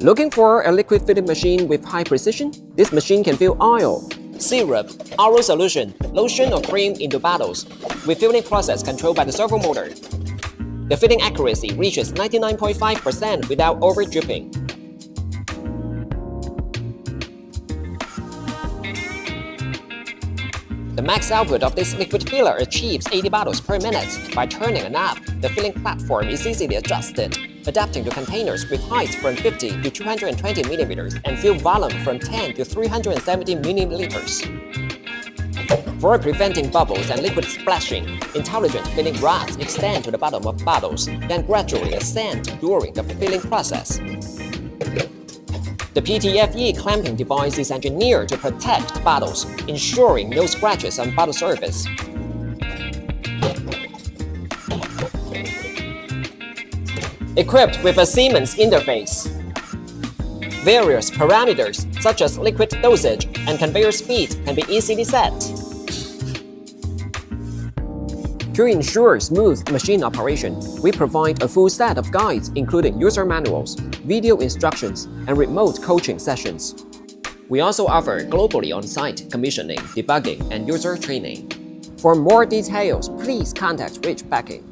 Looking for a liquid filling machine with high precision? This machine can fill oil, syrup, oral solution, lotion or cream into bottles, with filling process controlled by the servo motor. The filling accuracy reaches 99.5% without over-dripping. The max output of this liquid filler achieves 80 bottles per minute. By turning a knob, the filling platform is easily adjusted, adapting to containers with height from 50 to 220 mm and fill volume from 10 to 370 milliliters. For preventing bubbles and liquid splashing, intelligent filling rods extend to the bottom of bottles, then gradually ascend during the filling process. The PTFE clamping device is engineered to protect bottles, ensuring no scratches on bottle surface. Equipped with a Siemens interface, various parameters such as liquid dosage and conveyor speed can be easily set. To ensure smooth machine operation, we provide a full set of guides including user manuals, video instructions, and remote coaching sessions. We also offer globally on-site commissioning, debugging, and user training. For more details, please contact Rich Backing.